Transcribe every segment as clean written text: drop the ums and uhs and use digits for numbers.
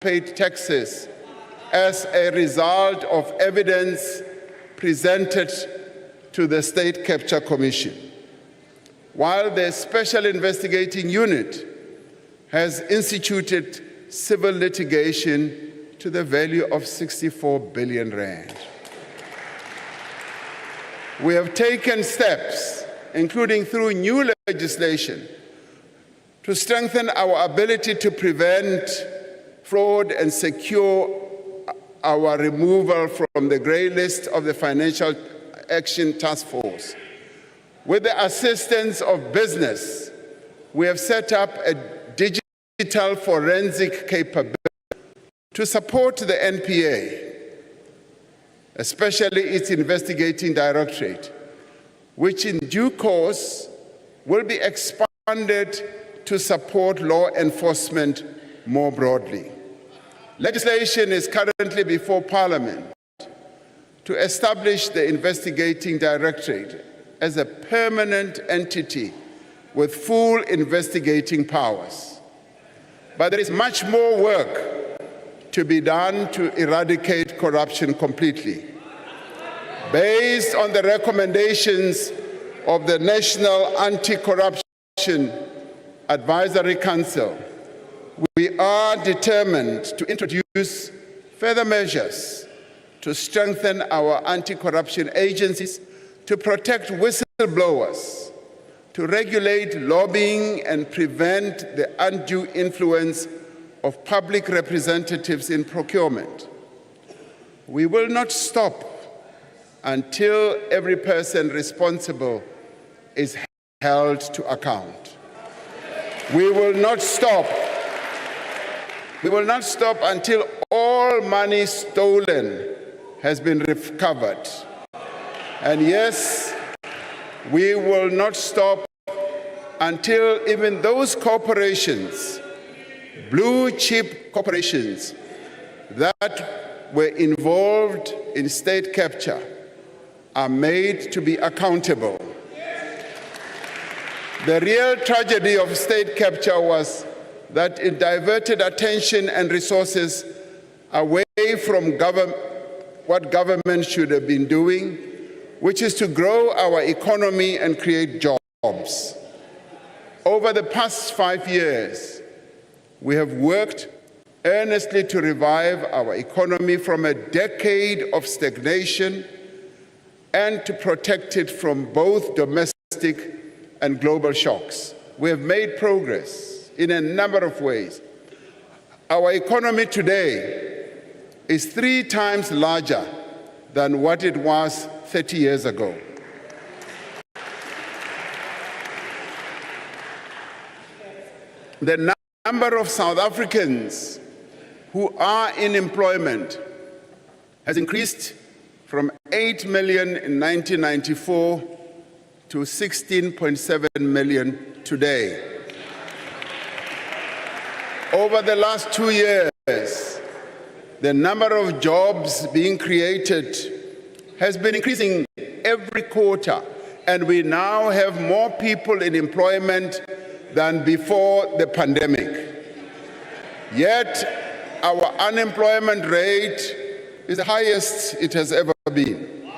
paid taxes as a result of evidence presented to the State Capture Commission, while the Special Investigating Unit has instituted civil litigation to the value of 64 billion rand. We have taken steps, including through new legislation, to strengthen our ability to prevent fraud and secure our removal from the grey list of the Financial Action Task Force. With the assistance of business, we have set up a digital forensic capability to support the NPA, especially its investigating directorate, which in due course will be expanded to support law enforcement more broadly. Legislation is currently before Parliament to establish the investigating directorate as a permanent entity with full investigating powers. But there is much more work to be done to eradicate corruption completely. Based on the recommendations of the National Anti-Corruption Advisory Council, we are determined to introduce further measures to strengthen our anti-corruption agencies, to protect whistleblowers, to regulate lobbying and prevent the undue influence of public representatives in procurement. We will not stop until every person responsible is held to account. We will not stop until all money stolen has been recovered. And yes, we will not stop until even those corporations, blue chip corporations, that were involved in state capture are made to be accountable. The real tragedy of state capture was that it diverted attention and resources away from what government should have been doing, which is to grow our economy and create jobs. Over the past 5 years, we have worked earnestly to revive our economy from a decade of stagnation and to protect it from both domestic and global shocks. We have made progress in a number of ways. Our economy today is 3 times larger than what it was 30 years ago. The number of South Africans who are in employment has increased from 8 million in 1994 to 16.7 million today. Over the last 2 years, the number of jobs being created has been increasing every quarter, and we now have more people in employment than before the pandemic. Yet, our unemployment rate is the highest it has ever been.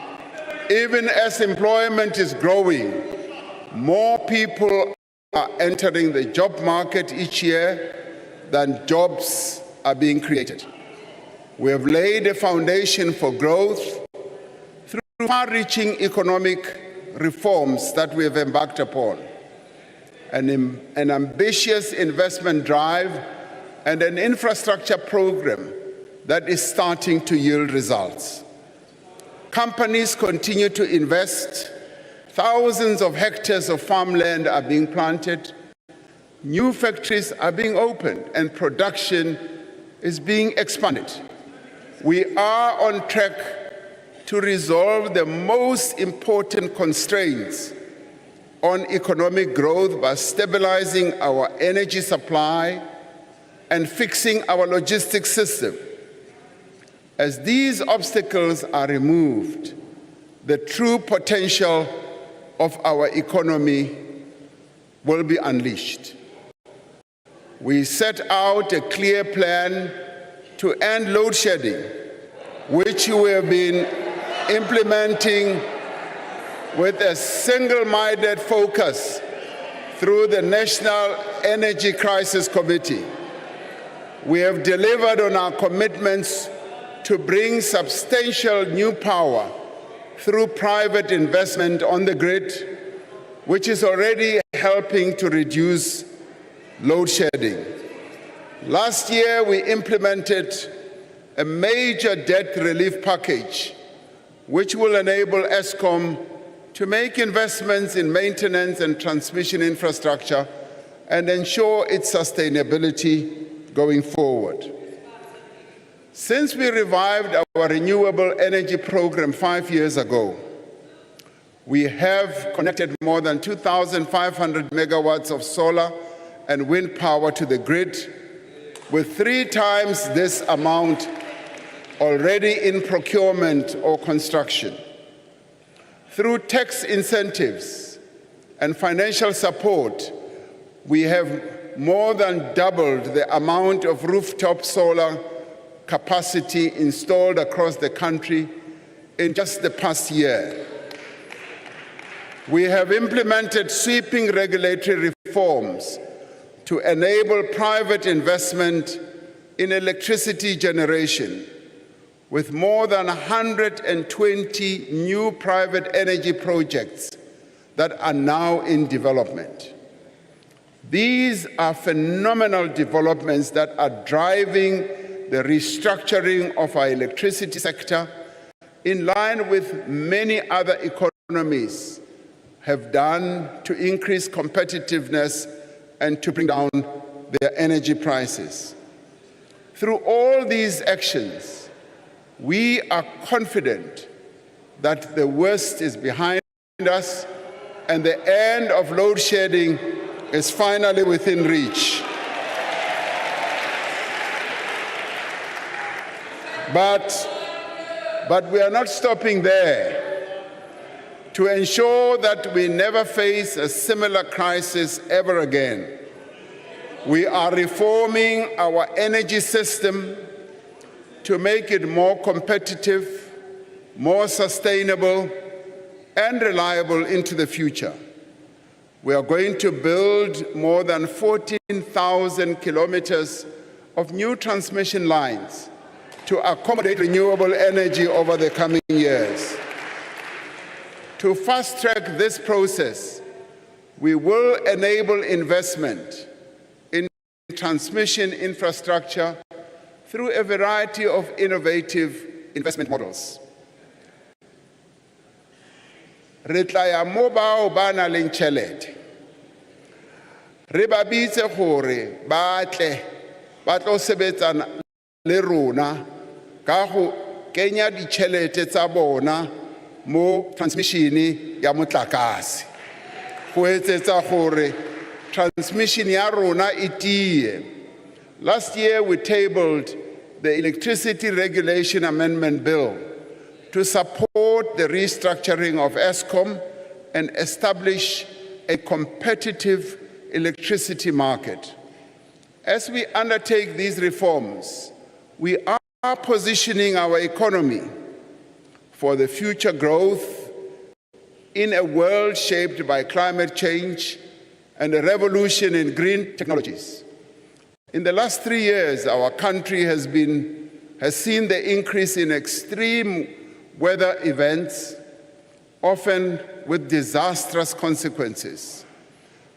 Even as employment is growing, more people are entering the job market each year than jobs are being created. We have laid a foundation for growth through far-reaching economic reforms that we have embarked upon, an ambitious investment drive, and an infrastructure program that is starting to yield results. Companies continue to invest. Thousands of hectares of farmland are being planted. New factories are being opened, and production is being expanded. We are on track to resolve the most important constraints on economic growth by stabilizing our energy supply and fixing our logistics system. As these obstacles are removed, the true potential of our economy will be unleashed. We set out a clear plan to end load shedding, which we have been implementing with a single-minded focus through the National Energy Crisis Committee. We have delivered on our commitments to bring substantial new power through private investment on the grid, which is already helping to reduce load shedding. Last year, we implemented a major debt relief package, which will enable Eskom to make investments in maintenance and transmission infrastructure and ensure its sustainability going forward. Since we revived our renewable energy program 5 years ago, we have connected more than 2,500 megawatts of solar and wind power to the grid, with 3 times this amount already in procurement or construction. Through tax incentives and financial support, we have more than doubled the amount of rooftop solar capacity installed across the country in just the past year. We have implemented sweeping regulatory reforms to enable private investment in electricity generation, with more than 120 new private energy projects that are now in development. These are phenomenal developments that are driving the restructuring of our electricity sector in line with many other economies have done to increase competitiveness and to bring down their energy prices. Through all these actions, we are confident that the worst is behind us and the end of load shedding is finally within reach. But we are not stopping there. To ensure that we never face a similar crisis ever again, we are reforming our energy system to make it more competitive, more sustainable, and reliable into the future. We are going to build more than 14,000 kilometers of new transmission lines to accommodate renewable energy over the coming years. To fast-track this process, we will enable investment in transmission infrastructure through a variety of innovative investment models. Re tla ya mo bao ba nang le tjhelete. Re ba bitse gore ba tle ba tlo sebetsana le rona ka go kenya ditjhelete tsa bona mo transmission ya motlakase go etsetsa gore transmission ya rona e tie. Last year we tabled the Electricity Regulation Amendment Bill to support the restructuring of Eskom and establish a competitive electricity market. As we undertake these reforms, we are positioning our economy for the future growth in a world shaped by climate change and a revolution in green technologies. In the last 3 years, our country has seen the increase in extreme weather events, often with disastrous consequences.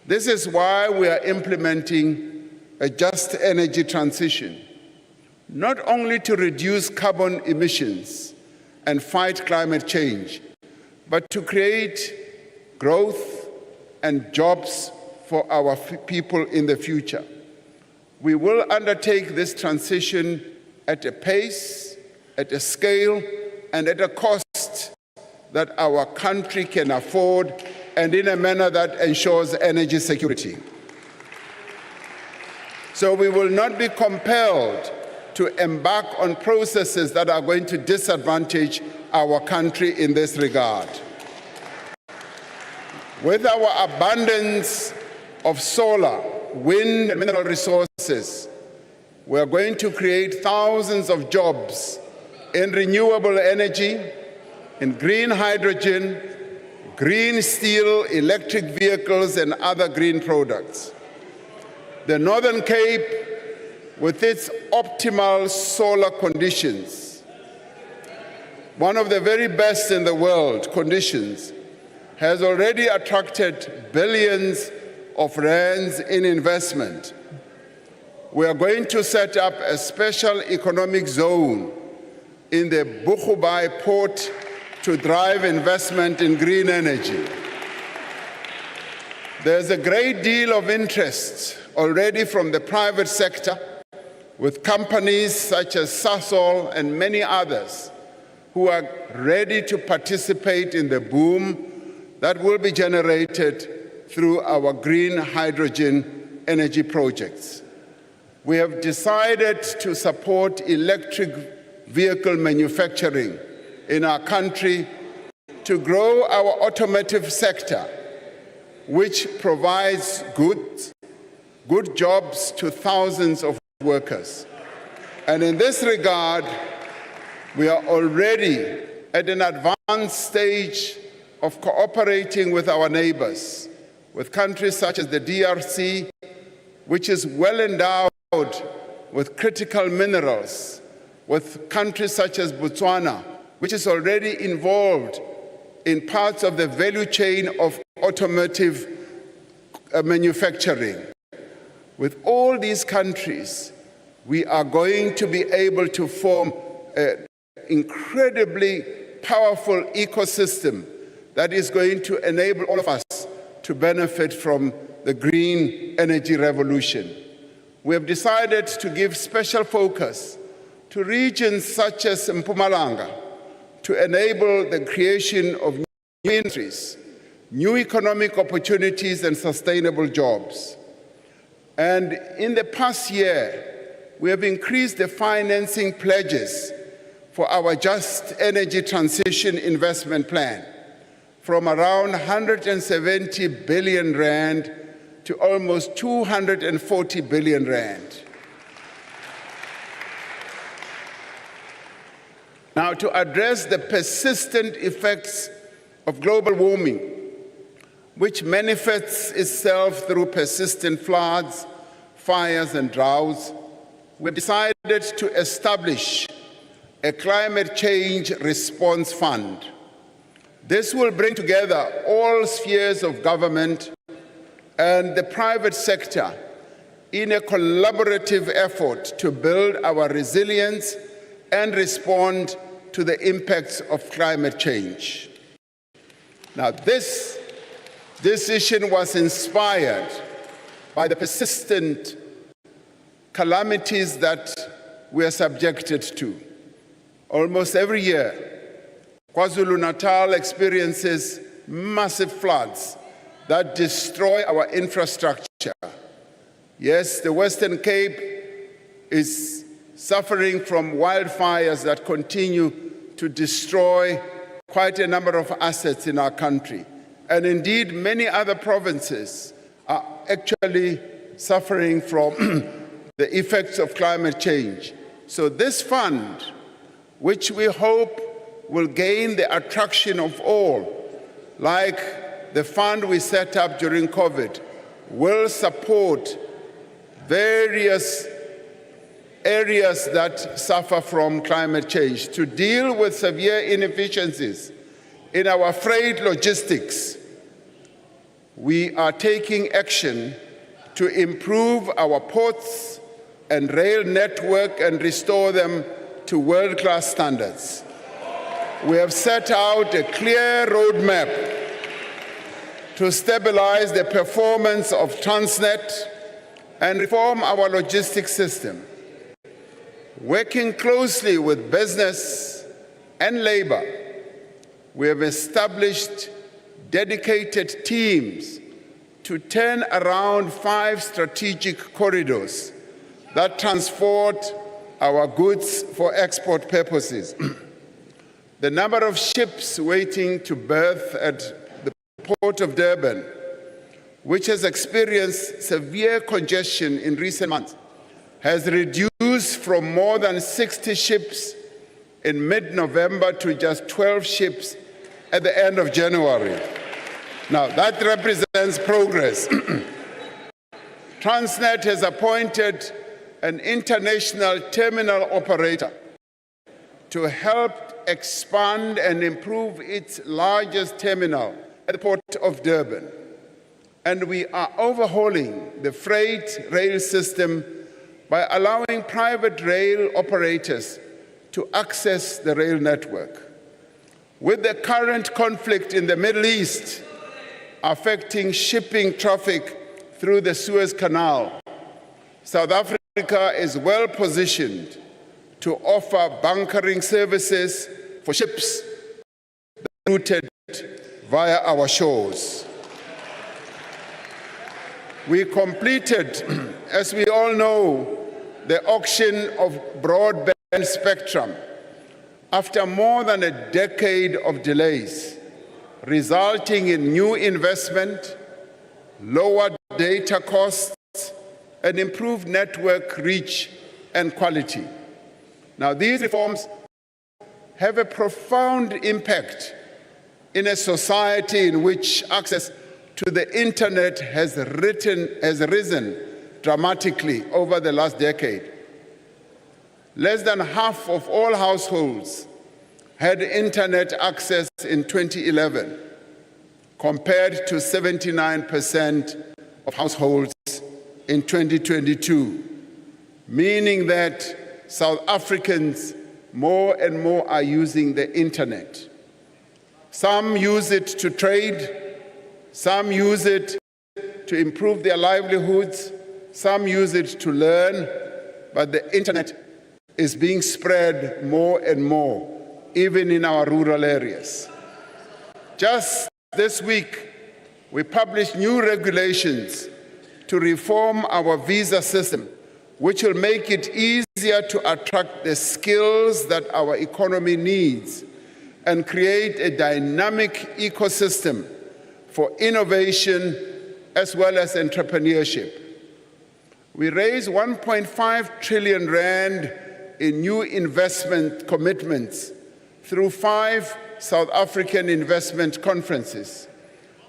This is why we are implementing a just energy transition, not only to reduce carbon emissions and fight climate change, but to create growth and jobs for our people in the future. We will undertake this transition at a pace, at a scale, and at a cost that our country can afford, and in a manner that ensures energy security. So we will not be compelled to embark on processes that are going to disadvantage our country in this regard. With our abundance of solar, wind, and mineral resources, We are going to create thousands of jobs in renewable energy, in green hydrogen, green steel, electric vehicles, and other green products. The Northern Cape, with its optimal solar conditions, one of the very best in the world conditions, has already attracted billions of rands in investment. We are going to set up a special economic zone in the Boegoebaai port to drive investment in green energy. There's a great deal of interest already from the private sector, with companies such as Sasol and many others who are ready to participate in the boom that will be generated through our green hydrogen energy projects. We have decided to support electric vehicle manufacturing in our country to grow our automotive sector, which provides good jobs to thousands of workers. And in this regard, we are already at an advanced stage of cooperating with our neighbors, with countries such as the DRC, which is well endowed with critical minerals, with countries such as Botswana, which is already involved in parts of the value chain of automotive manufacturing. With all these countries, we are going to be able to form an incredibly powerful ecosystem that is going to enable all of us to benefit from the green energy revolution. We have decided to give special focus to regions such as Mpumalanga to enable the creation of new industries, new economic opportunities, and sustainable jobs. And in the past year, we have increased the financing pledges for our Just Energy Transition Investment Plan from around 170 billion rand to almost 240 billion rand. Now, to address the persistent effects of global warming, which manifests itself through persistent floods, fires, and droughts, we decided to establish a climate change response fund. This will bring together all spheres of government and the private sector in a collaborative effort to build our resilience and respond to the impacts of climate change. Now, this decision was inspired by the persistent calamities that we are subjected to. Almost every year, KwaZulu-Natal experiences massive floods that destroy our infrastructure. Yes, the Western Cape is suffering from wildfires that continue to destroy quite a number of assets in our country. And indeed, many other provinces are actually suffering from the effects of climate change. So this fund, which we hope will gain the attraction of all, like the fund we set up during COVID, will support various areas that suffer from climate change to deal with severe inefficiencies in our freight logistics. We are taking action to improve our ports and rail network and restore them to world-class standards. We have set out a clear roadmap to stabilize the performance of Transnet and reform our logistics system. Working closely with business and labor, we have established dedicated teams to turn around 5 strategic corridors that transport our goods for export purposes. The number of ships waiting to berth at the Port of Durban, which has experienced severe congestion in recent months, has reduced from more than 60 ships in mid-November to just 12 ships at the end of January. Now, that represents progress. Transnet has appointed an international terminal operator to help expand and improve its largest terminal at the Port of Durban. And we are overhauling the freight rail system by allowing private rail operators to access the rail network. With the current conflict in the Middle East affecting shipping traffic through the Suez Canal, South Africa is well positioned to offer bunkering services for ships routed via our shores. We completed, as we all know, the auction of broadband spectrum after more than a decade of delays, resulting in new investment, lower data costs, and improved network reach and quality. Now, these reforms have a profound impact in a society in which access to the internet has risen dramatically over the last decade. Less than half of all households had internet access in 2011, compared to 79% of households in 2022, meaning that South Africans more and more are using the internet. Some use it to trade, some use it to improve their livelihoods, some use it to learn, but the internet is being spread more and more, even in our rural areas. Just this week, we published new regulations to reform our visa system, which will make it easier to attract the skills that our economy needs and create a dynamic ecosystem for innovation as well as entrepreneurship. We raised 1.5 trillion rand in new investment commitments through 5 South African investment conferences,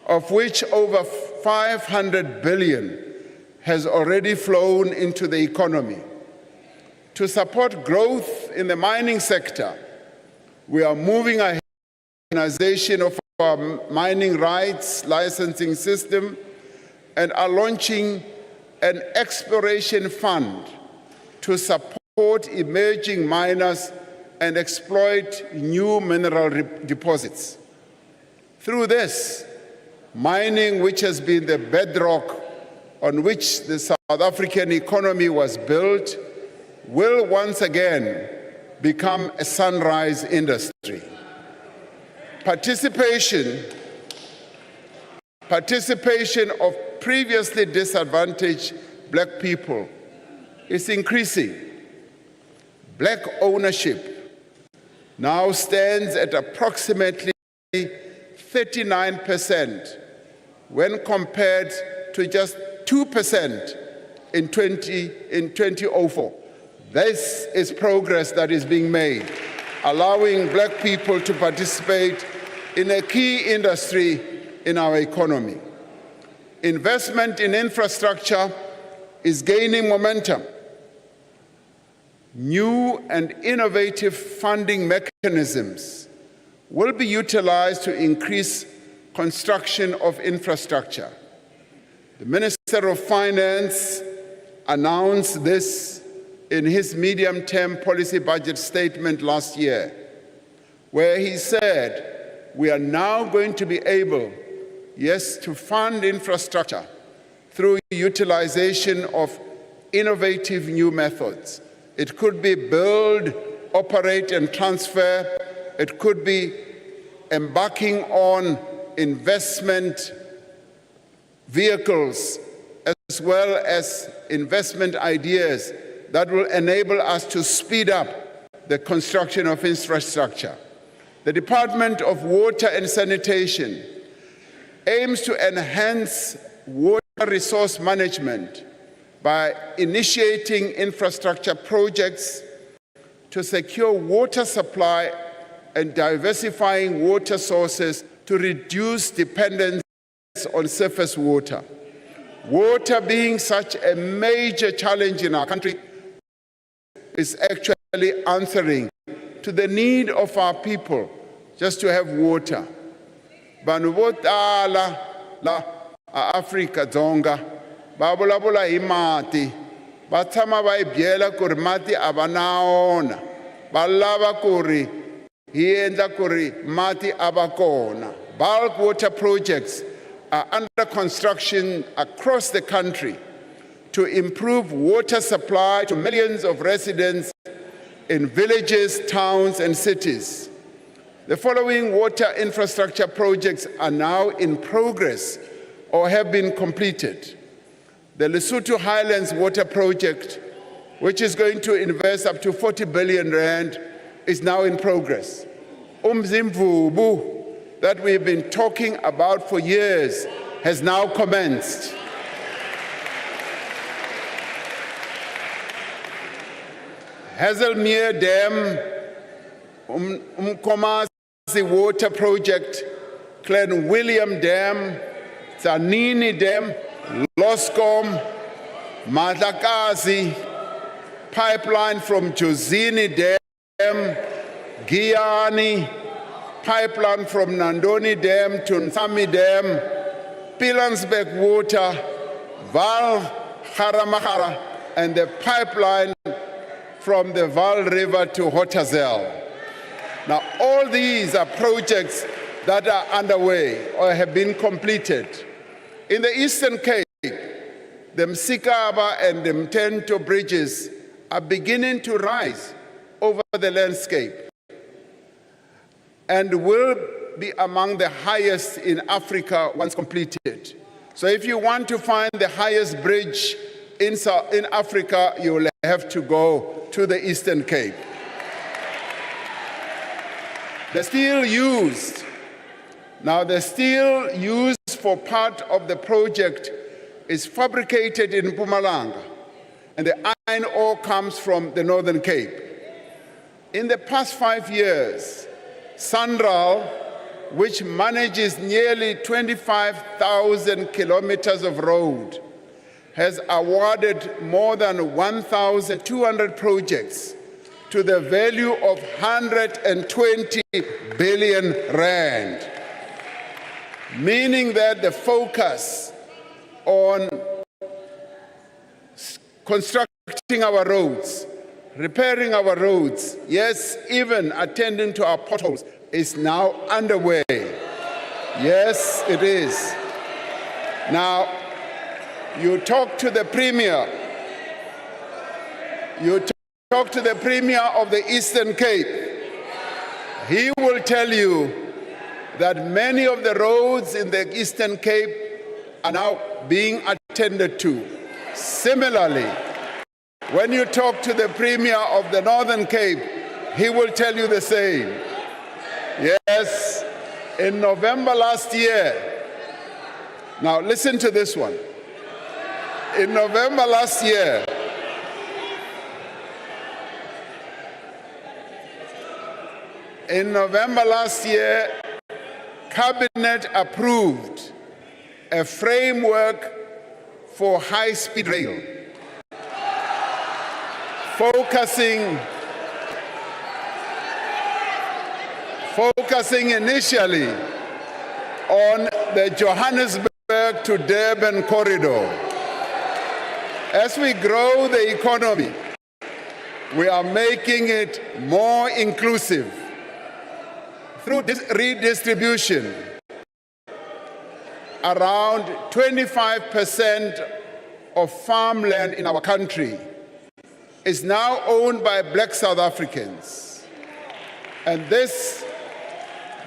of which over 500 billion has already flown into the economy. To support growth in the mining sector, we are moving ahead with the organization of our mining rights licensing system and are launching an exploration fund to support emerging miners and exploit new mineral deposits. Through this, mining, which has been the bedrock on which the South African economy was built, will once again become a sunrise industry. Participation of previously disadvantaged Black people is increasing. Black ownership now stands at approximately 39% when compared to just 2% in 2004. This is progress that is being made, allowing Black people to participate in a key industry in our economy. Investment in infrastructure is gaining momentum. New and innovative funding mechanisms will be utilized to increase construction of infrastructure. The Minister of Finance announced this in his medium-term policy budget statement last year, where he said, we are now going to be able, yes, to fund infrastructure through utilization of innovative new methods. It could be build, operate, and transfer. It could be embarking on investment vehicles as well as investment ideas that will enable us to speed up the construction of infrastructure. The Department of Water and Sanitation aims to enhance water resource management by initiating infrastructure projects to secure water supply and diversifying water sources to reduce dependence on surface water. Water being such a major challenge in our country is actually answering to the need of our people just to have water. Vanhu vo tala la Afrika Dzonga va vulavula hi mati, va tshama va hi byela ku ri mati a va na wona, va lava ku ri hi endla ku ri mati a va kona. Bulk water projects are under construction across the country to improve water supply to millions of residents in villages, towns, and cities. The following water infrastructure projects are now in progress or have been completed. The Lesotho Highlands Water Project, which is going to invest up to 40 billion rand, is now in progress. Umzimvubu, that we've been talking about for years, has now commenced. Hazelmere Dam, Umkomazi Water Project, Clan William Dam, Tzanini Dam, Loscom, Madlakazi, pipeline from Jozini Dam, Giyani, pipeline from Nandoni Dam to Nsami Dam, Pilansbeck Water, Val Haramahara, and the pipeline from the Val River to Hotazel. Now, all these are projects that are underway or have been completed. In the Eastern Cape, the Msikaba and the Mtento bridges are beginning to rise over the landscape and will be among the highest in Africa once completed. So if you want to find the highest bridge in Africa, you will have to go to the Eastern Cape. The steel used, now the steel used for part of the project is fabricated in Mpumalanga, and the iron ore comes from the Northern Cape. In the past 5 years, Sanral, which manages nearly 25,000 kilometers of road, has awarded more than 1,200 projects to the value of 120 billion rand, meaning that the focus on constructing our roads, repairing our roads, yes, even attending to our potholes, is now underway. Yes, it is. Now, you talk to the Premier, talk to the Premier of the Eastern Cape. He will tell you that many of the roads in the Eastern Cape are now being attended to. Similarly, when you talk to the Premier of the Northern Cape, he will tell you the same. Yes, in November last year, now listen to this one. In November last year, Cabinet approved a framework for high-speed rail, focusing initially on the Johannesburg to Durban corridor. As we grow the economy, we are making it more inclusive through redistribution. Around 25% of farmland in our country is now owned by Black South Africans. And this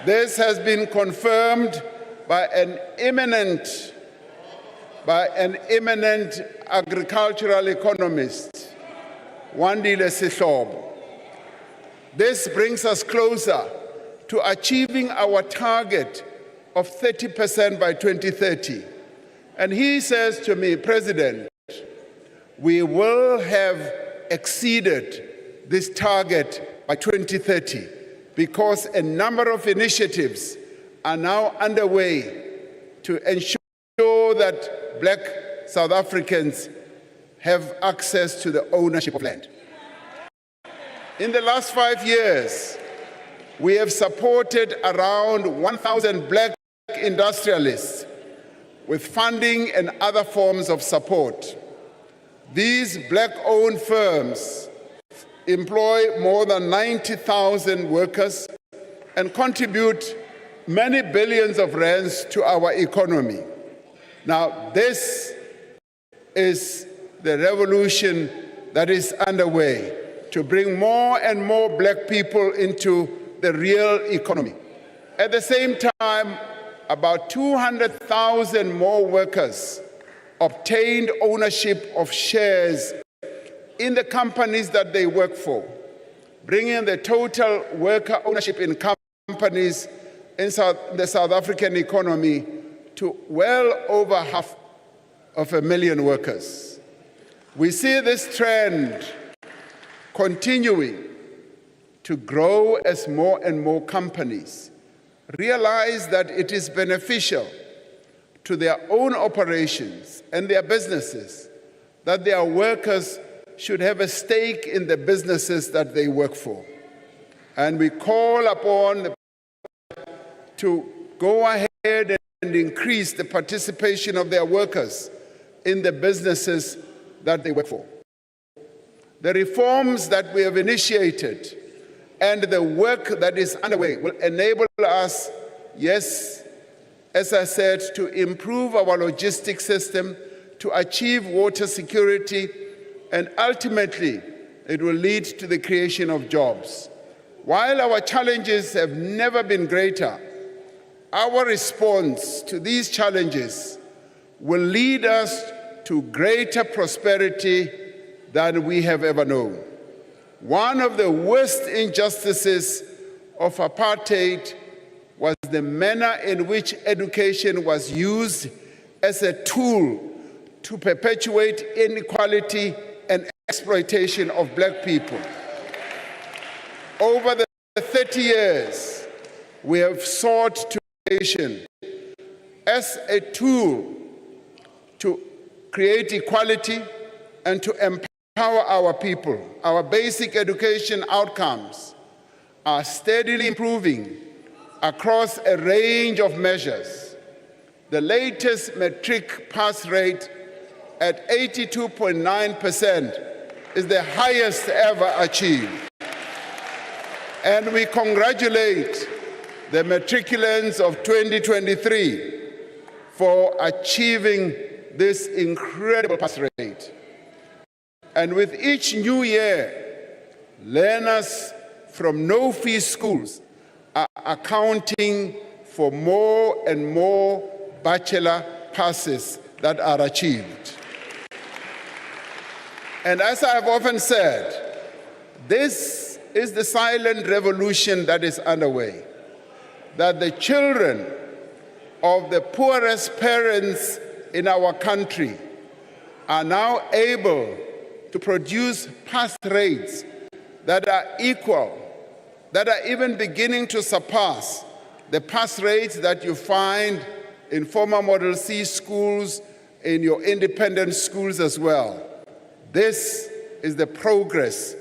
has been confirmed by an eminent agricultural economist, Wandile Sihlobo. This brings us closer to achieving our target of 30% by 2030. And he says to me, President, we will have exceeded this target by 2030 because a number of initiatives are now underway to ensure that Black South Africans have access to the ownership of land. In the last 5 years, we have supported around 1,000 Black industrialists with funding and other forms of support. These Black-owned firms employ more than 90,000 workers and contribute many billions of rands to our economy. Now, this is the revolution that is underway to bring more and more Black people into the real economy. At the same time, about 200,000 more workers obtained ownership of shares in the companies that they work for, bringing the total worker ownership in companies in the South African economy to well over 500,000 workers. We see this trend continuing to grow as more and more companies realize that it is beneficial to their own operations and their businesses that their workers should have a stake in the businesses that they work for. And we call upon them to go ahead and increase the participation of their workers in the businesses that they work for. The reforms that we have initiated and the work that is underway will enable us, yes, as I said, to improve our logistics system, to achieve water security, and ultimately, it will lead to the creation of jobs. While our challenges have never been greater, our response to these challenges will lead us to greater prosperity than we have ever known. One of the worst injustices of apartheid was the manner in which education was used as a tool to perpetuate inequality and exploitation of Black people. Over the 30 years, we have sought to education as a tool to create equality and to empower our people. Our basic education outcomes are steadily improving across a range of measures. The latest matric pass rate at 82.9% is the highest ever achieved. And we congratulate the matriculants of 2023 for achieving this incredible pass rate. And with each new year, learners from no-fee schools are accounting for more and more bachelor passes that are achieved. And as I have often said, this is the silent revolution that is underway, that the children of the poorest parents in our country are now able to produce pass rates that are equal, that are even beginning to surpass the pass rates that you find in former Model C schools, in your independent schools as well. This is the progress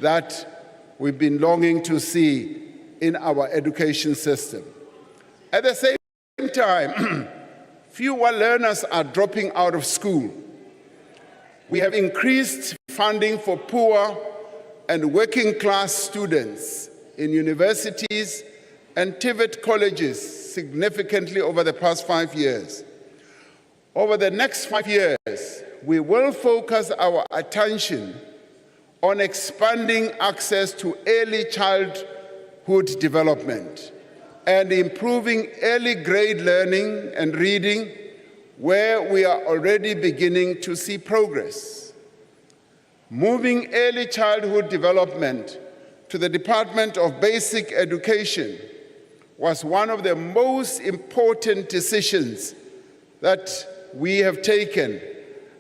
that we've been longing to see in our education system. At the same time, fewer learners are dropping out of school. We have increased funding for poor and working class students in universities and TVET colleges significantly over the past 5 years. Over the next 5 years, we will focus our attention on expanding access to early childhood development and improving early grade learning and reading, where we are already beginning to see progress. Moving early childhood development to the Department of Basic Education was one of the most important decisions that we have taken,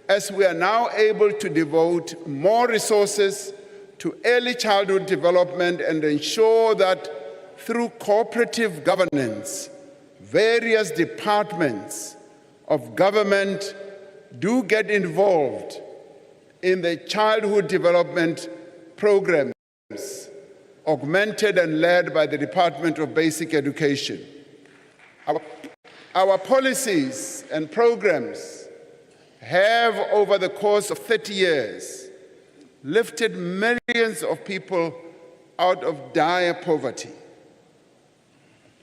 as we are now able to devote more resources to early childhood development and ensure that through cooperative governance, various departments of government do get involved in the childhood development programs, augmented and led by the Department of Basic Education. Our policies and programs have, over the course of 30 years, lifted millions of people out of dire poverty.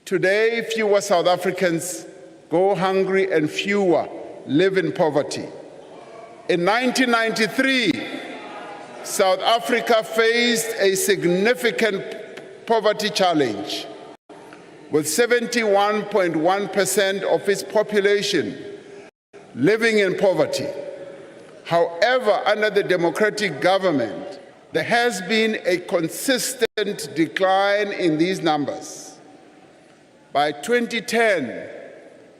Today, fewer South Africans go hungry and fewer live in poverty. In 1993, South Africa faced a significant poverty challenge, with 71.1% of its population living in poverty. However, under the democratic government, there has been a consistent decline in these numbers. By 2010,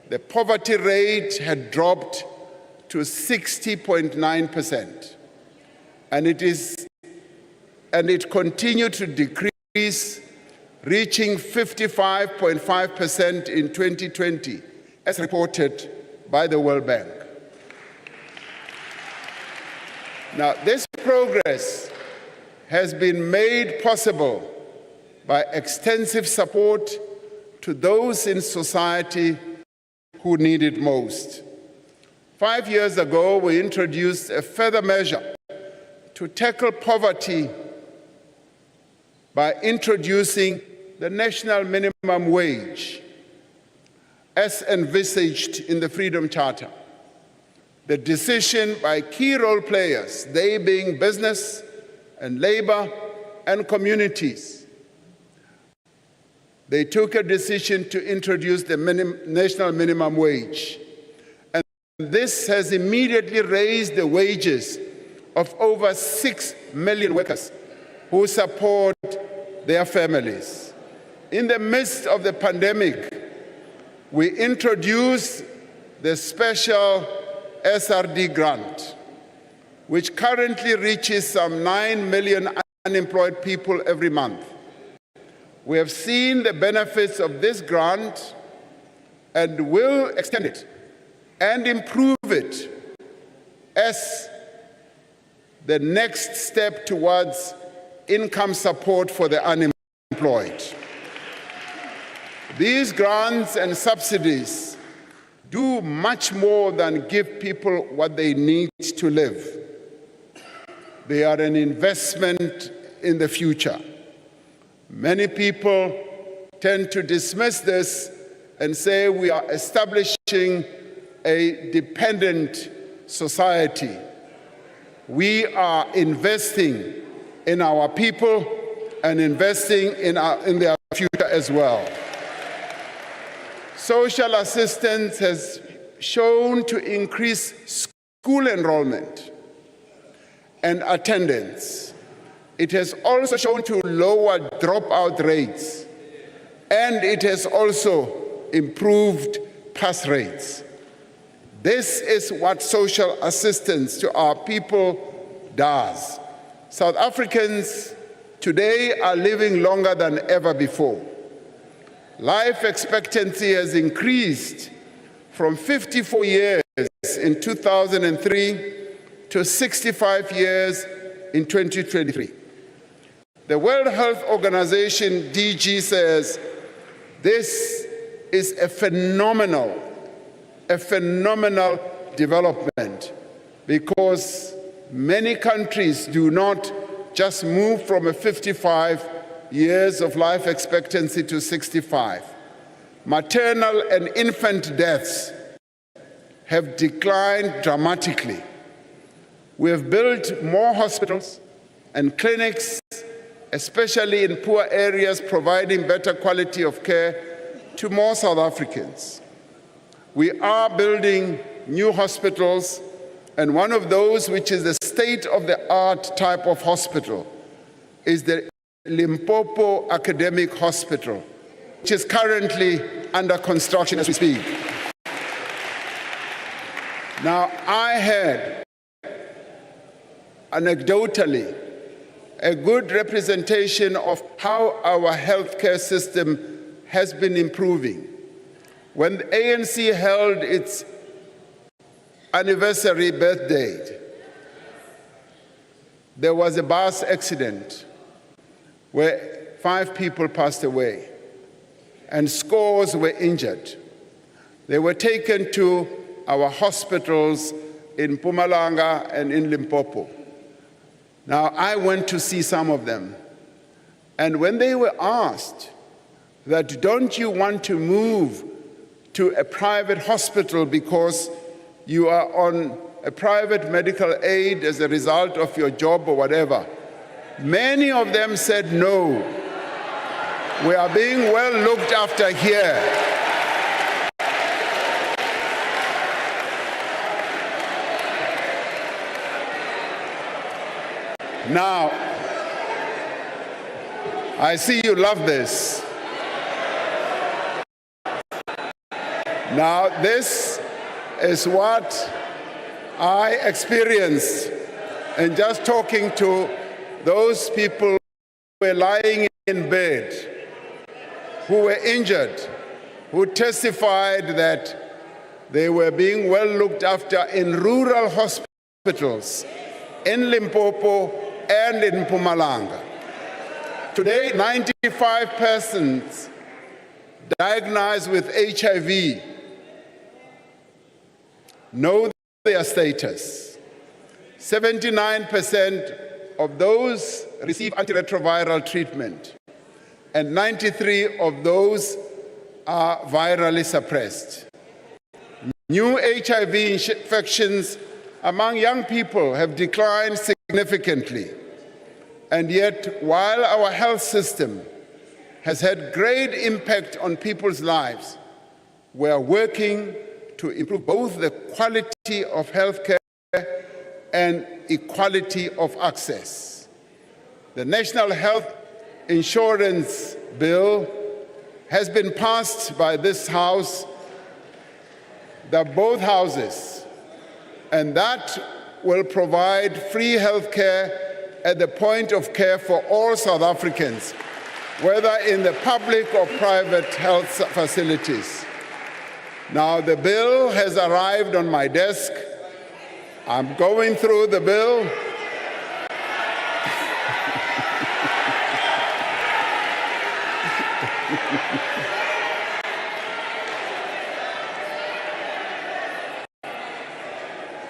the poverty rate had dropped to 60.9%, and it continued to decrease, reaching 55.5% in 2020, as reported by the World Bank. Now, this progress has been made possible by extensive support to those in society who need it most. 5 years ago, we introduced a further measure to tackle poverty by introducing the national minimum wage as envisaged in the Freedom Charter. The decision by key role players, they being business and labor and communities, they took a decision to introduce the national minimum wage. And this has immediately raised the wages of over 6 million workers who support their families. In the midst of the pandemic, we introduced the special SRD grant, which currently reaches some 9 million unemployed people every month. We have seen the benefits of this grant and will extend it and improve it as the next step towards income support for the unemployed. These grants and subsidies do much more than give people what they need to live. They are an investment in the future. Many people tend to dismiss this and say we are establishing a dependent society. We are investing in our people and investing in their future as well. Social assistance has shown to increase school enrollment and attendance. It has also shown to lower dropout rates, and it has also improved pass rates. This is what social assistance to our people does. South Africans today are living longer than ever before. Life expectancy has increased from 54 years in 2003 to 65 years in 2023. The World Health Organization, DG, says this is a phenomenal development, because many countries do not just move from a 55 years of life expectancy to 65. Maternal and infant deaths have declined dramatically. We have built more hospitals and clinics, especially in poor areas, providing better quality of care to more South Africans. We are building new hospitals, and one of those, which is the state-of-the-art type of hospital, is the Limpopo Academic Hospital, which is currently under construction as we speak. Now, I had anecdotally, a good representation of how our healthcare system has been improving. When the ANC held its anniversary birthday, there was a bus accident where 5 people passed away and scores were injured. They were taken to our hospitals in Mpumalanga and in Limpopo. Now, I went to see some of them, and when they were asked that, don't you want to move to a private hospital because you are on a private medical aid as a result of your job or whatever, many of them said no. We are being well looked after here. Now, I see you love this. Now, this is what I experienced in just talking to those people who were lying in bed, who were injured, who testified that they were being well looked after in rural hospitals in Limpopo and in Mpumalanga. Today, 95 persons diagnosed with HIV know their status. 79% of those receive antiretroviral treatment, and 93 of those are virally suppressed. New HIV infections among young people have declined significantly. And yet, while our health system has had great impact on people's lives, we are working to improve both the quality of healthcare and equality of access. The National Health Insurance Bill has been passed by this House, both houses, and that will provide free health care at the point of care for all South Africans, whether in the public or private health facilities. Now, the bill has arrived on my desk. I'm going through the bill.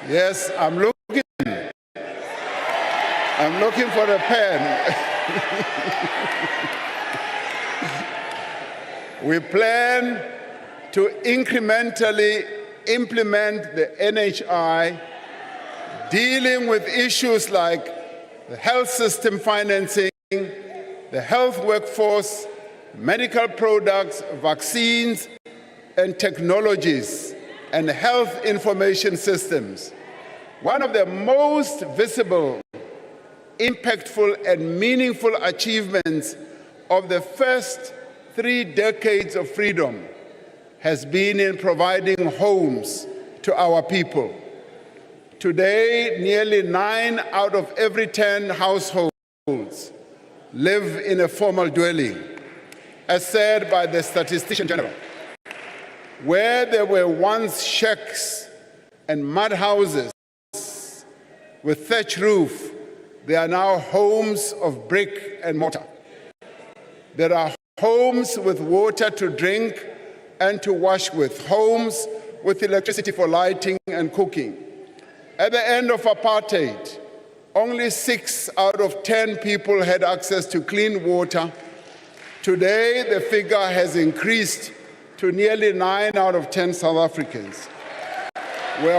Yes, I'm looking for a pen. We plan to incrementally implement the NHI, dealing with issues like the health system financing, the health workforce, medical products, vaccines, and technologies, and health information systems. One of the most visible, impactful, and meaningful achievements of the first 3 decades of freedom has been in providing homes to our people. Today, nearly 9 out of every 10 households live in a formal dwelling, as said by the Statistician General. Where there were once shacks and mud houses with thatch roof, there are now homes of brick and mortar. There are homes with water to drink and to wash with, homes with electricity for lighting and cooking. At the end of apartheid, only 6 out of 10 people had access to clean water. Today, the figure has increased to nearly 9 out of 10 South Africans. We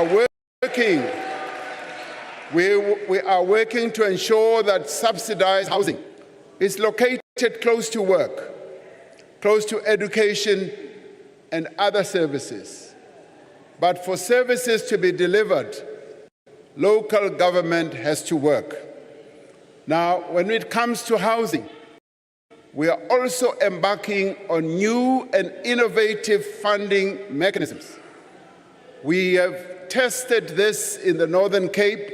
are working to ensure that subsidized housing is located close to work, close to education and other services. But for services to be delivered, local government has to work. Now, when it comes to housing, we are also embarking on new and innovative funding mechanisms. We have tested this in the Northern Cape,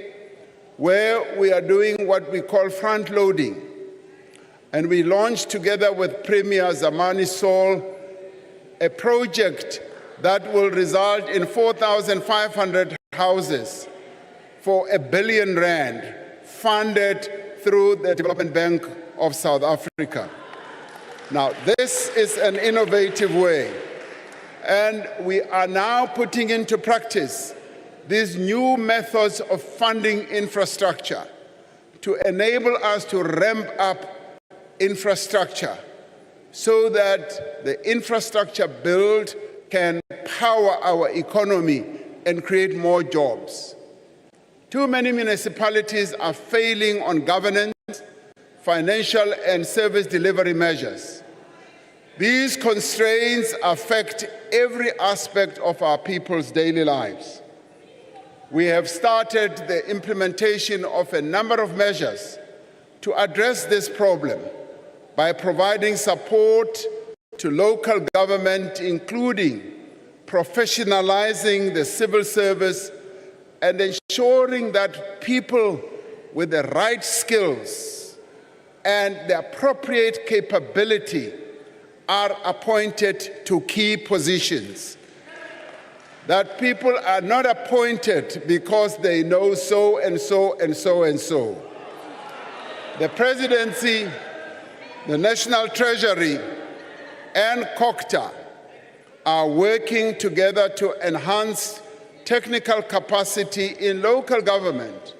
where we are doing what we call front-loading. And we launched together with Premier Zamani Sol a project that will result in 4,500 houses for R1 billion funded through the Development Bank of South Africa. Now, this is an innovative way, and we are now putting into practice these new methods of funding infrastructure to enable us to ramp up infrastructure so that the infrastructure build can power our economy and create more jobs. Too many municipalities are failing on governance, financial and service delivery measures. These constraints affect every aspect of our people's daily lives. We have started the implementation of a number of measures to address this problem by providing support to local government, including professionalizing the civil service and ensuring that people with the right skills and the appropriate capability are appointed to key positions. That people are not appointed because they know so and so and so and so. The presidency, the National Treasury, and COCTA are working together to enhance technical capacity in local government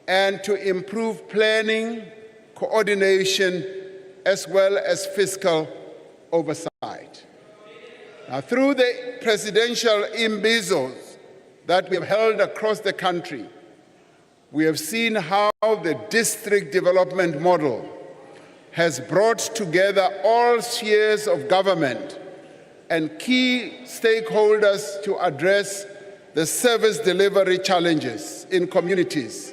and to improve planning, coordination, as well as fiscal oversight. Now, through the presidential imbizos that we have held across the country, we have seen how the district development model has brought together all spheres of government and key stakeholders to address the service delivery challenges in communities.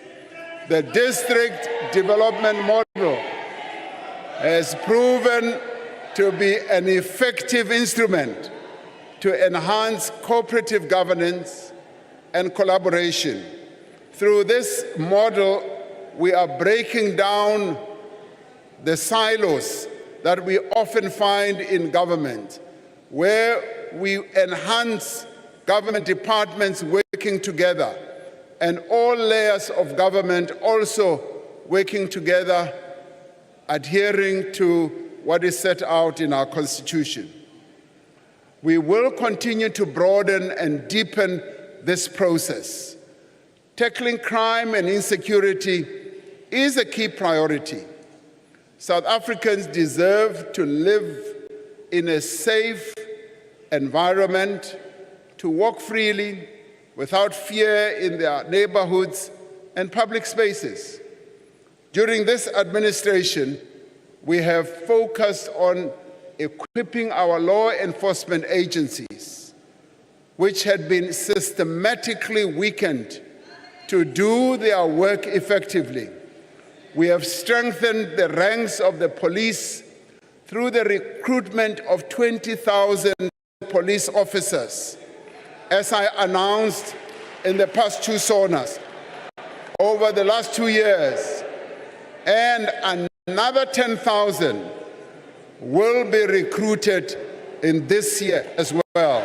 The district development model has proven to be an effective instrument to enhance cooperative governance and collaboration. Through this model, we are breaking down the silos that we often find in government, where we enhance government departments working together and all layers of government also working together, adhering to what is set out in our Constitution. We will continue to broaden and deepen this process. Tackling crime and insecurity is a key priority. South Africans deserve to live in a safe environment, to walk freely without fear in their neighborhoods and public spaces. During this administration, we have focused on equipping our law enforcement agencies, which had been systematically weakened, to do their work effectively. We have strengthened the ranks of the police through the recruitment of 20,000 police officers, as I announced in the past two SONAs over the last 2 years, and another 10,000 will be recruited in this year as well.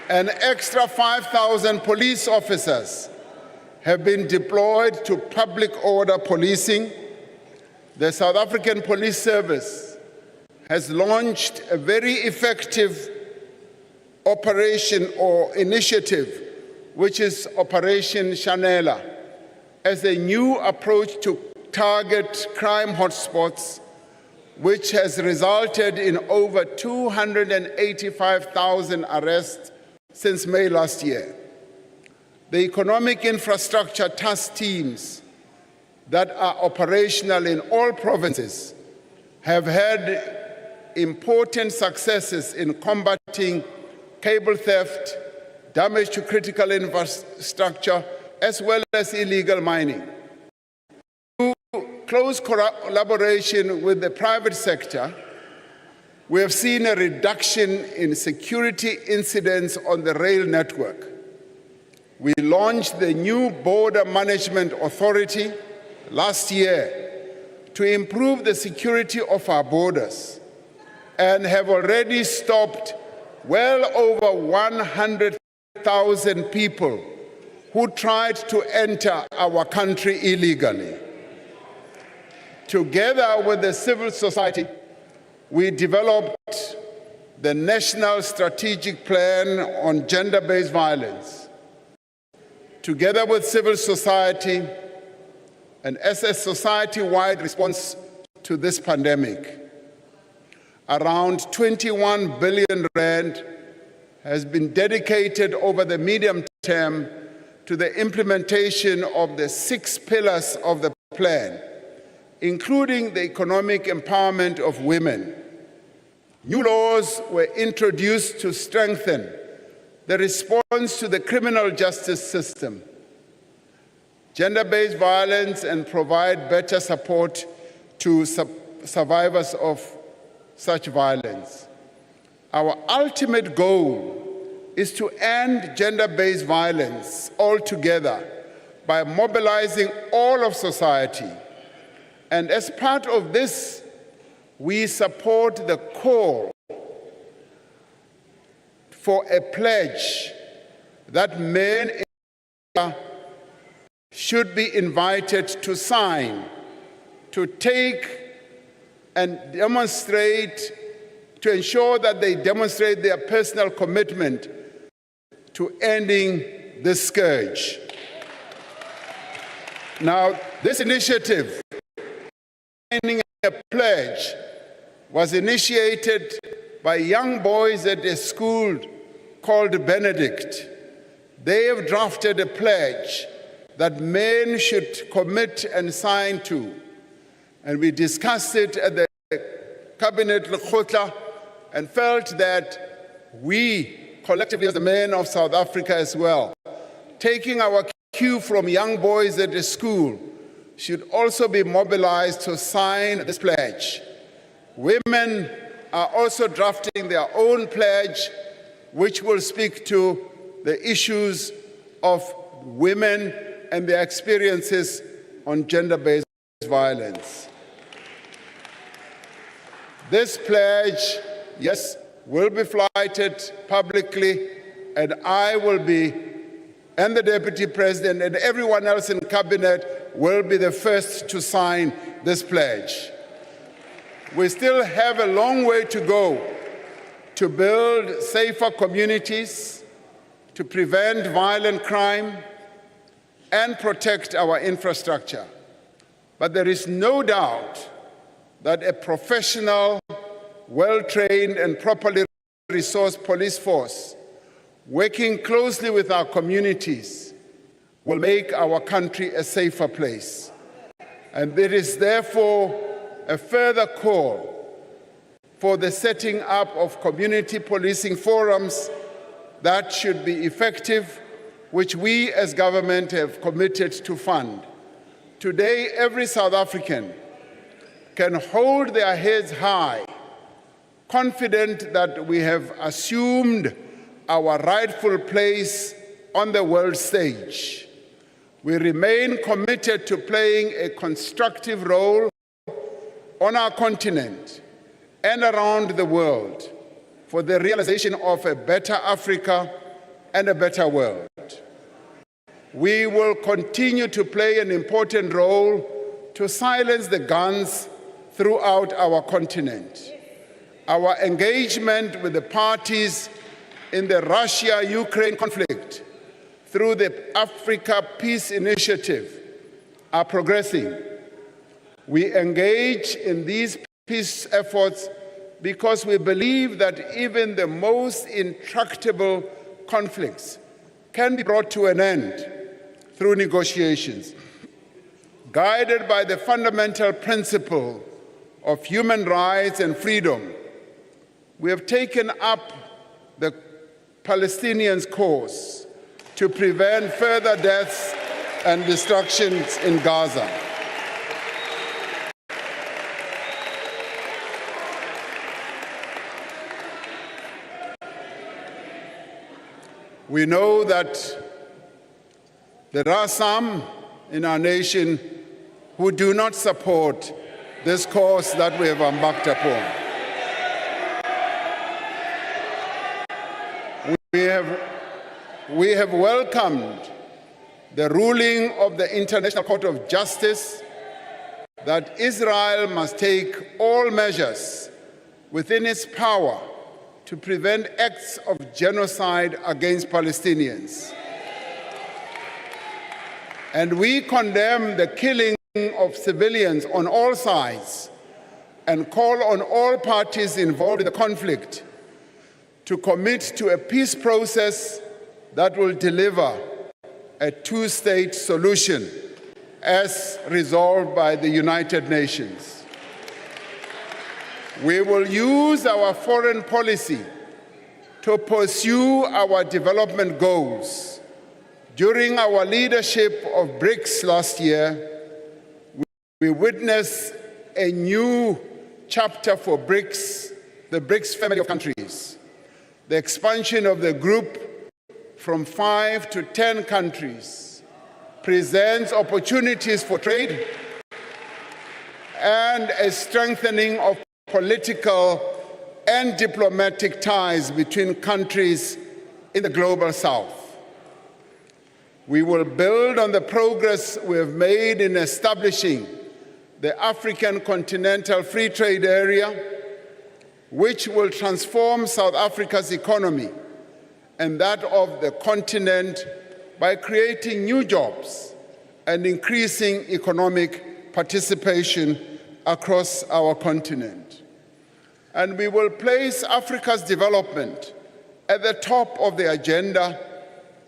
An extra 5,000 police officers have been deployed to public order policing. The South African Police Service has launched a very effective operation or initiative, which is Operation Chanela, as a new approach to target crime hotspots, which has resulted in over 285,000 arrests since May last year. The economic infrastructure task teams that are operational in all provinces have had important successes in combating cable theft, damage to critical infrastructure, as well as illegal mining. Through close collaboration with the private sector, we have seen a reduction in security incidents on the rail network. We launched the new Border Management Authority last year to improve the security of our borders and have already stopped well over 100,000 people who tried to enter our country illegally. Together with the civil society, we developed the National Strategic Plan on Gender-Based Violence. Together with civil society and as a society-wide response to this pandemic, around 21 billion rand has been dedicated over the medium term to the implementation of the 6 pillars of the plan, including the economic empowerment of women. New laws were introduced to strengthen the response to the criminal justice system, gender-based violence, and provide better support to survivors of such violence. Our ultimate goal is to end gender-based violence altogether by mobilizing all of society. And as part of this, we support the call for a pledge that men should be invited to sign, to take and demonstrate, to ensure that they demonstrate their personal commitment to ending this scourge. Now, this initiative, signing a pledge, was initiated by young boys at a school called Benedict. They have drafted a pledge that men should commit and sign to. And we discussed it at the Cabinet Lekgotla and felt that we, collectively as the men of South Africa as well, taking our cue from young boys at the school, should also be mobilized to sign this pledge. Women are also drafting their own pledge, which will speak to the issues of women and their experiences on gender-based violence. This pledge, yes, will be flighted publicly, and I will be, and the Deputy President and everyone else in Cabinet will be the first to sign this pledge. We still have a long way to go to build safer communities, to prevent violent crime, and protect our infrastructure. But there is no doubt that a professional, well-trained, and properly resourced police force, working closely with our communities, will make our country a safer place. And there is therefore a further call for the setting up of community policing forums that should be effective, which we as government have committed to fund. Today, every South African can hold their heads high, confident that we have assumed our rightful place on the world stage. We remain committed to playing a constructive role on our continent and around the world for the realization of a better Africa and a better world. We will continue to play an important role to silence the guns throughout our continent. Our engagement with the parties in the Russia-Ukraine conflict through the Africa Peace Initiative are progressing. We engage in these peace efforts because we believe that even the most intractable conflicts can be brought to an end through negotiations. Guided by the fundamental principle of human rights and freedom, we have taken up the Palestinians' cause to prevent further deaths and destructions in Gaza. We know that There are some in our nation who do not support this course that we have embarked upon. We have welcomed the ruling of the International Court of Justice that Israel must take all measures within its power to prevent acts of genocide against Palestinians. And we condemn the killing of civilians on all sides and call on all parties involved in the conflict to commit to a peace process that will deliver a two-state solution as resolved by the United Nations. We will use our foreign policy to pursue our development goals. During our leadership of BRICS last year, we witnessed a new chapter for BRICS, the BRICS family of countries. The expansion of the group from 5 to 10 countries presents opportunities for trade and a strengthening of political and diplomatic ties between countries in the global south. We will build on the progress we have made in establishing the African Continental Free Trade Area, which will transform South Africa's economy and that of the continent by creating new jobs and increasing economic participation across our continent. And we will place Africa's development at the top of the agenda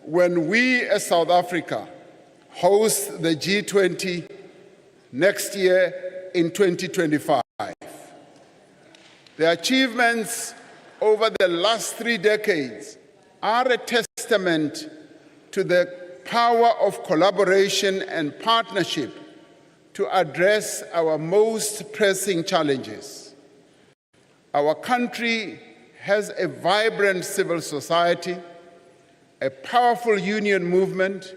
when we, as South Africa, host the G20 next year in 2025. The achievements over the last 3 decades are a testament to the power of collaboration and partnership to address our most pressing challenges. Our country has a vibrant civil society, a powerful union movement,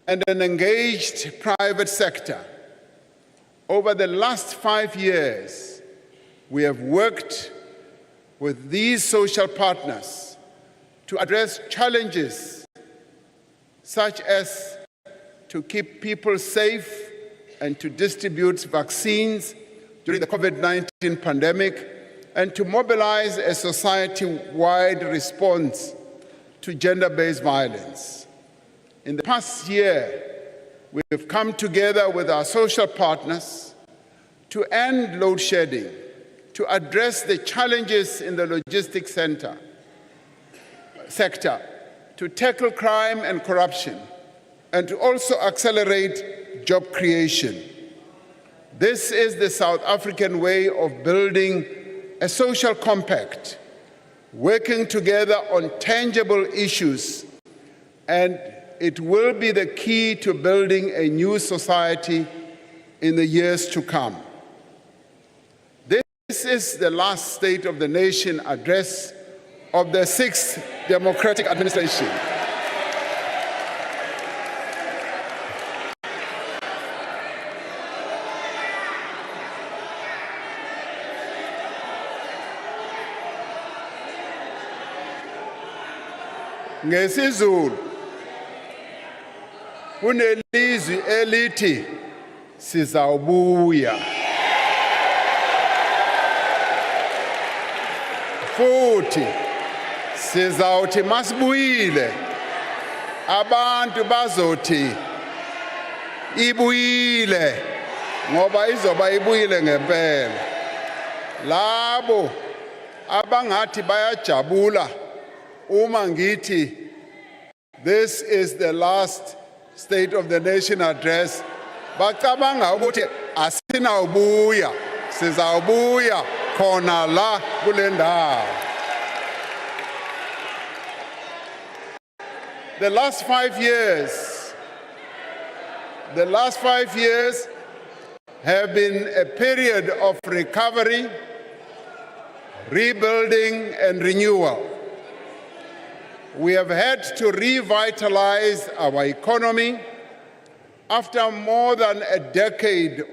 and an engaged private sector. Over the last 5 years, we have worked with these social partners to address challenges such as to keep people safe and to distribute vaccines during the COVID-19 pandemic, and to mobilize a society-wide response to gender-based violence. In the past year, we have come together with our social partners to end load shedding, to address the challenges in the logistics sector, to tackle crime and corruption, and to also accelerate job creation. This is the South African way of building a social compact, working together on tangible issues, and it will be the key to building a new society in the years to come. This is the last State of the Nation address of the 6th Democratic Administration. NgesiZulu kunelizwi elithi sizawubuya. Futhi sizawuthi masibuyile abantu bazothi ibuyile ngoba izoba ibuyile ngempela. Labo abangathi bayajabula uma ngithi this is the last State of the Nation address, bacabanga ukuthi asinawubuya, sizawubuya khona la kule ndawo. The last 5 years have been a period of recovery, rebuilding, and renewal. We have had to revitalize our economy After more than a decade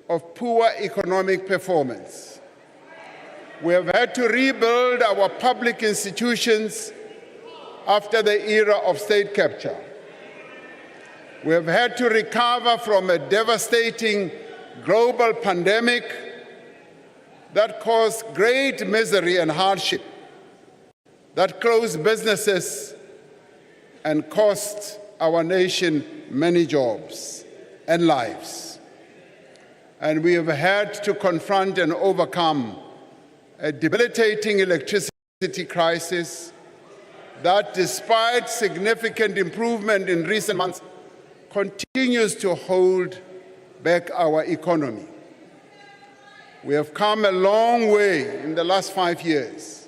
of poor economic performance, we have had to rebuild our public institutions after the era of state capture. We have had to recover from a devastating global pandemic that caused great misery and hardship, that closed businesses and cost our nation many jobs and lives. And we have had to confront and overcome a debilitating electricity crisis that, despite significant improvement in recent months, continues to hold back our economy. We have come a long way in the last 5 years.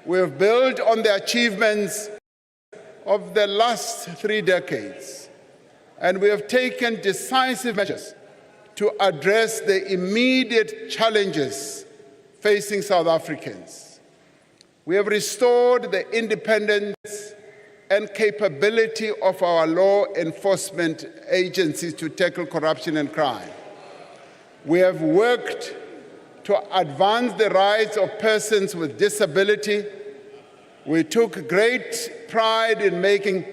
We have built on the achievements of the last 3 decades, and we have taken decisive measures to address the immediate challenges facing South Africans. We have restored the independence and capability of our law enforcement agencies to tackle corruption and crime. We have worked to advance the rights of persons with disability. We took great pride in making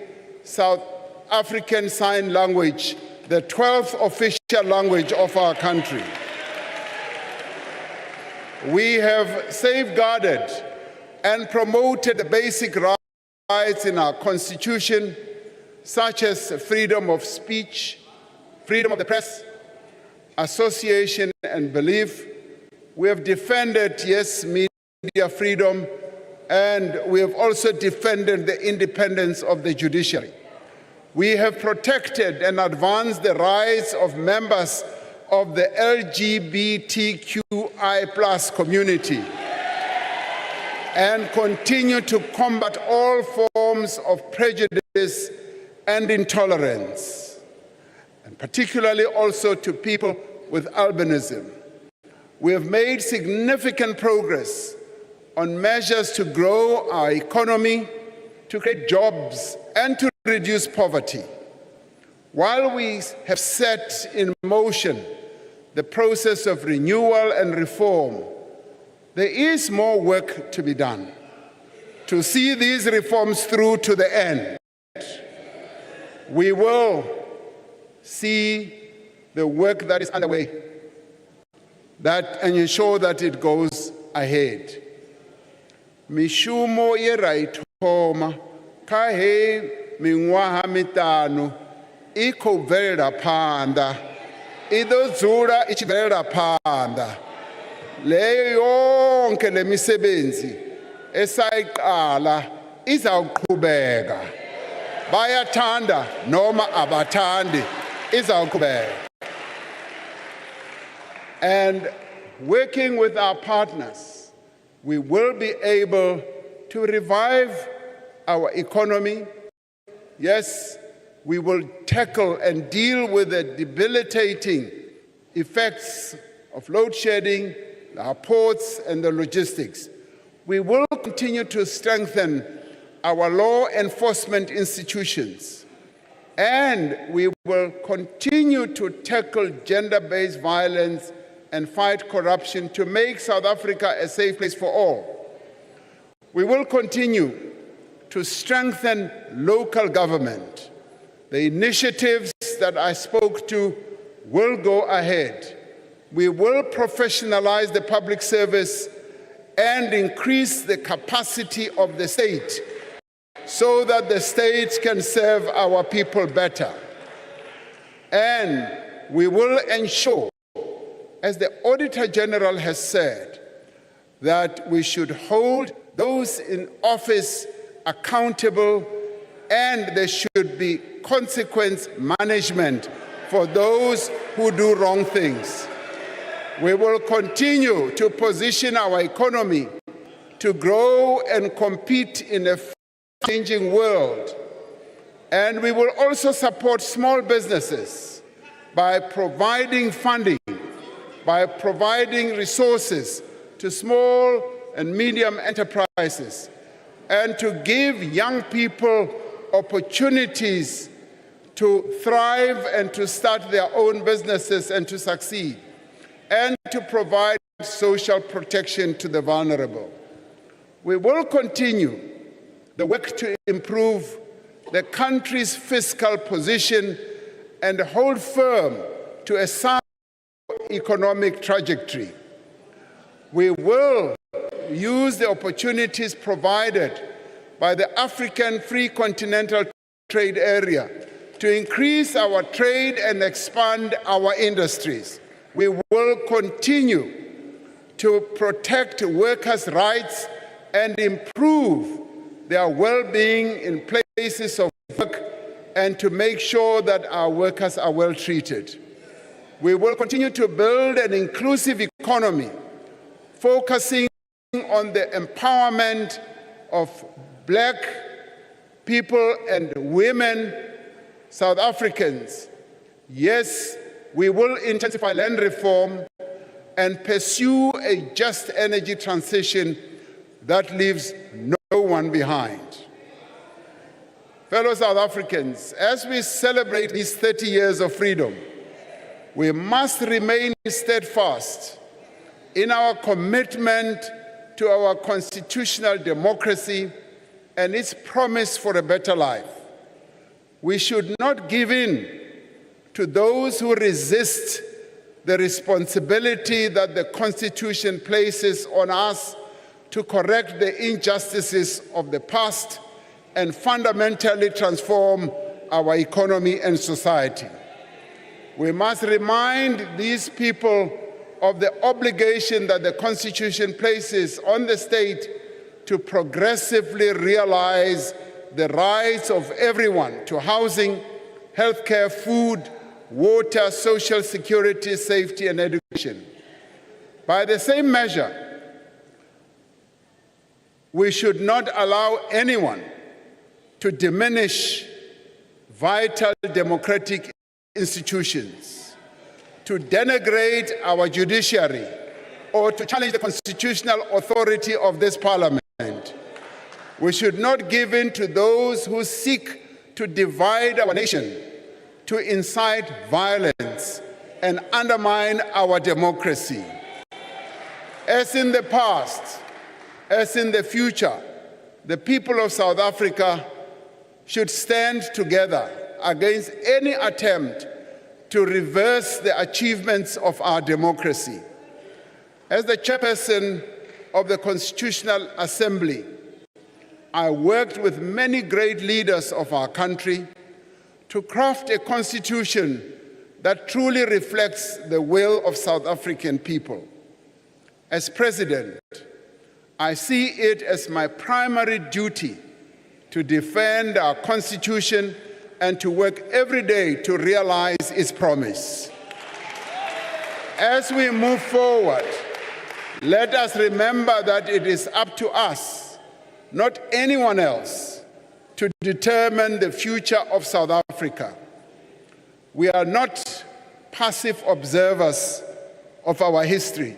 South African Sign Language the 12th official language of our country. We have safeguarded and promoted the basic rights in our Constitution, such as freedom of speech, freedom of the press, association and belief. We have defended, yes, media freedom, and we have also defended the independence of the judiciary. We have protected and advanced the rights of members of the LGBTQI+ community and continue to combat all forms of prejudice and intolerance, and particularly also to people with albinism. We have made significant progress on measures to grow our economy, to create jobs, and to reduce poverty. While we have set in motion the process of renewal and reform, there is more work to be done to see these reforms through to the end. We will see the work that is underway and ensure that it goes ahead. Mishumo ye right home ka he mingwaha mitano iko bvelela phanḓa ido dzula ichi bvelela phanḓa leyo yonke lemisebenzi esayiqala izawuqhubeka bayathanda noma abathandi izawuqhubeka. And working with our partners, we will be able to revive our economy. Yes, we will tackle and deal with the debilitating effects of load shedding, our ports and the logistics. We will continue to strengthen our law enforcement institutions, and we will continue to tackle gender-based violence and fight corruption to make South Africa a safe place for all. We will continue to strengthen local government. The initiatives that I spoke to will go ahead. We will professionalize the public service and increase the capacity of the state so that the state can serve our people better. And we will ensure, as the Auditor General has said, that we should hold those in office accountable, and there should be consequence management for those who do wrong things. We will continue to position our economy to grow and compete in a changing world. And we will also support small businesses by providing funding, by providing resources to small and medium enterprises, and to give young people opportunities to thrive and to start their own businesses and to succeed, and to provide social protection to the vulnerable. We will continue the work to improve the country's fiscal position and hold firm to a sound economic trajectory. We will use the opportunities provided by the African Free Continental Trade Area to increase our trade and expand our industries. We will continue to protect workers' rights and improve their well-being in places of work and to make sure that our workers are well treated. We will continue to build an inclusive economy, focusing on the empowerment of Black people and women, South Africans. Yes, we will intensify land reform and pursue a just energy transition that leaves no one behind. Fellow South Africans, as we celebrate these 30 years of freedom, we must remain steadfast in our commitment to our constitutional democracy and its promise for a better life. We should not give in to those who resist the responsibility that the Constitution places on us to correct the injustices of the past and fundamentally transform our economy and society. We must remind these people of the obligation that the Constitution places on the state to progressively realize the rights of everyone to housing, healthcare, food, water, social security, safety, and education. By the same measure, we should not allow anyone to diminish vital democratic institutions, to denigrate our judiciary, or to challenge the constitutional authority of this parliament. We should not give in to those who seek to divide our nation, to incite violence, and undermine our democracy. As in the past, as in the future, the people of South Africa should stand together against any attempt to reverse the achievements of our democracy. As the chairperson of the Constitutional Assembly, I worked with many great leaders of our country to craft a constitution that truly reflects the will of South African people. As president, I see it as my primary duty to defend our constitution and to work every day to realize its promise. As we move forward, let us remember that it is up to us, not anyone else, to determine the future of South Africa. We are not passive observers of our history.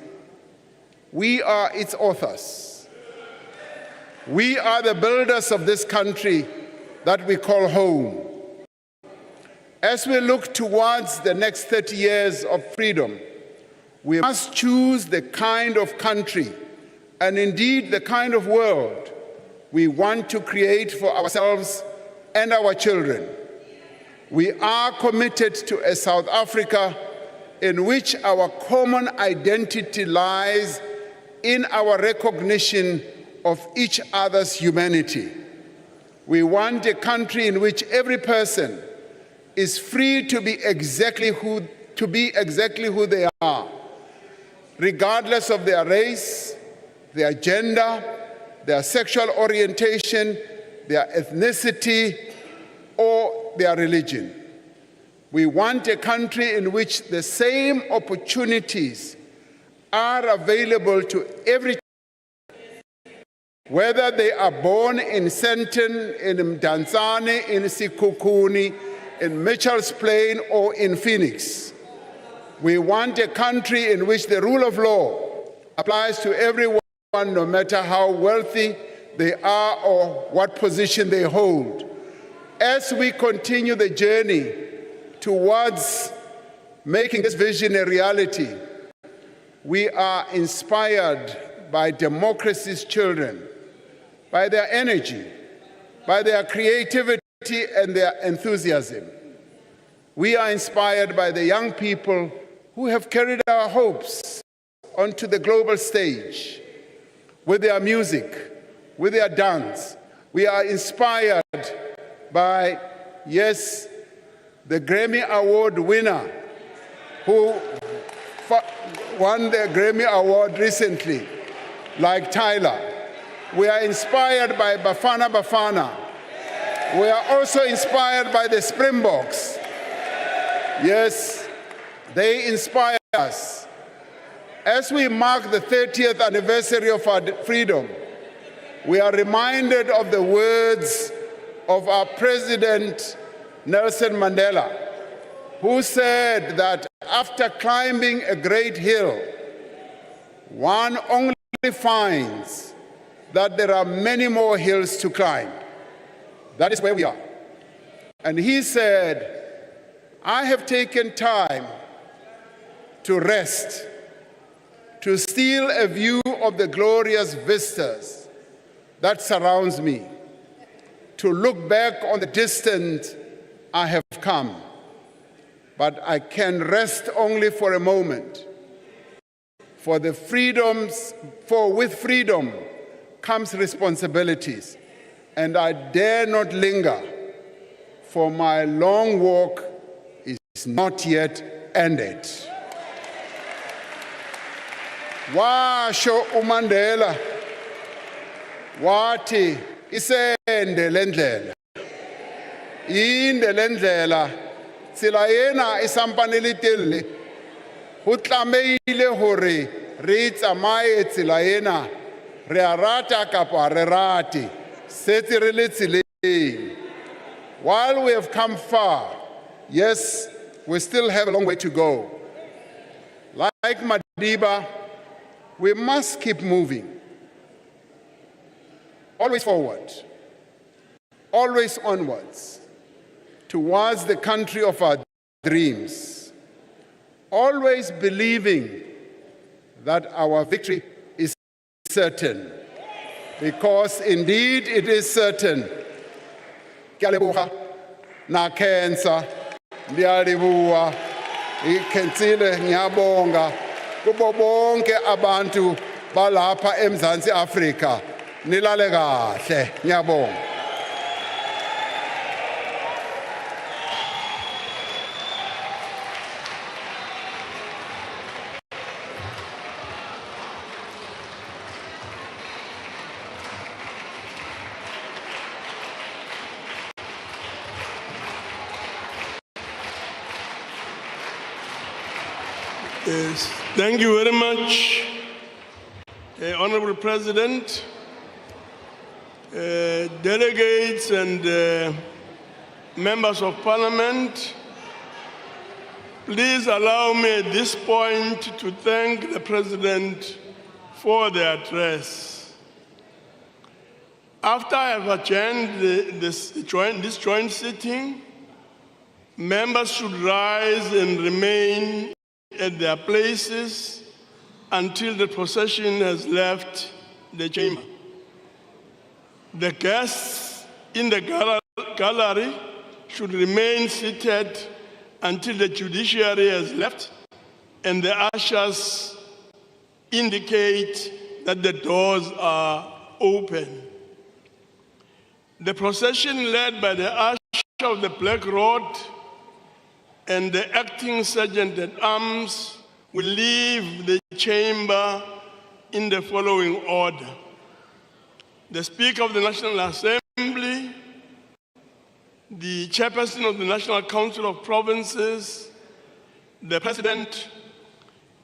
We are its authors. We are the builders of this country that we call home. As we look towards the next 30 years of freedom, we must choose the kind of country and indeed the kind of world we want to create for ourselves and our children. We are committed to a South Africa in which our common identity lies in our recognition of each other's humanity. We want a country in which every person is free to be exactly who they are, regardless of their race, their gender, their sexual orientation, their ethnicity, or their religion. We want a country in which the same opportunities are available to every child, whether they are born in Sandton, in Mdantsane, in Sekhukhune, in Mitchell's Plain, or in Phoenix. We want a country in which the rule of law applies to everyone, no matter how wealthy they are or what position they hold. as we continue the journey towards making this vision a reality, we are inspired by democracy's children, by their energy, by their creativity and their enthusiasm. We are inspired by the young people who have carried our hopes onto the global stage with their music, with their dance. We are inspired by, yes, the Grammy Award winner who won the Grammy Award recently, like Tyler. We are inspired by Bafana Bafana. We are also inspired by the Springboks. Yes, they inspire us. As we mark the 30th anniversary of our freedom, we are reminded of the words of our President Nelson Mandela, who said that after climbing a great hill, one only finds that there are many more hills to climb. That is where we are. And he said, I have taken time to rest, to steal a view of the glorious vistas that surrounds me, to look back on the distance I have come. But I can rest only for a moment. For with freedom comes responsibilities, and I dare not linger, for my long walk is not yet ended. Washo uMandela wathi isende lendlela, inde lendlela tsela ena e sampanele telele, ho tlameile hore re tsamaye tsela ena, re a rata kapa re rate, setse re le tseleng. While we have come far, yes, we still have a long way to go. Like Madiba, we must keep moving. Always forward, always onwards, towards the country of our dreams, always believing that our victory is certain, because indeed it is certain. Kyaleboha na kensa ndiyalibuwa ikhensile ngiyabonga kubo bonke abantu balapha eMzantsi Afrika, nilale kahle, ngiyabonga. Yes, thank you very much, Honorable President, delegates and members of Parliament. Please allow me at this point to thank the President for the address. After I have adjourned this joint sitting, members should rise and remain at their places until the procession has left the chamber. The guests in the gallery should remain seated until the judiciary has left and the ushers indicate that the doors are open. The procession led by the usher of the Black Rod and the acting sergeant at arms will leave the chamber in the following order: the Speaker of the National Assembly, the Chairperson of the National Council of Provinces, the President,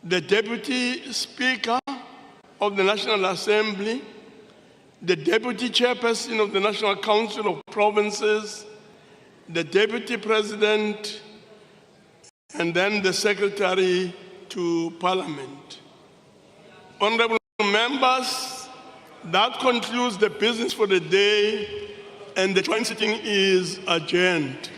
the Deputy Speaker of the National Assembly, the Deputy Chairperson of the National Council of Provinces, the Deputy President, and then the Secretary to Parliament. Honorable members, that concludes the business for the day. and the joint sitting is adjourned.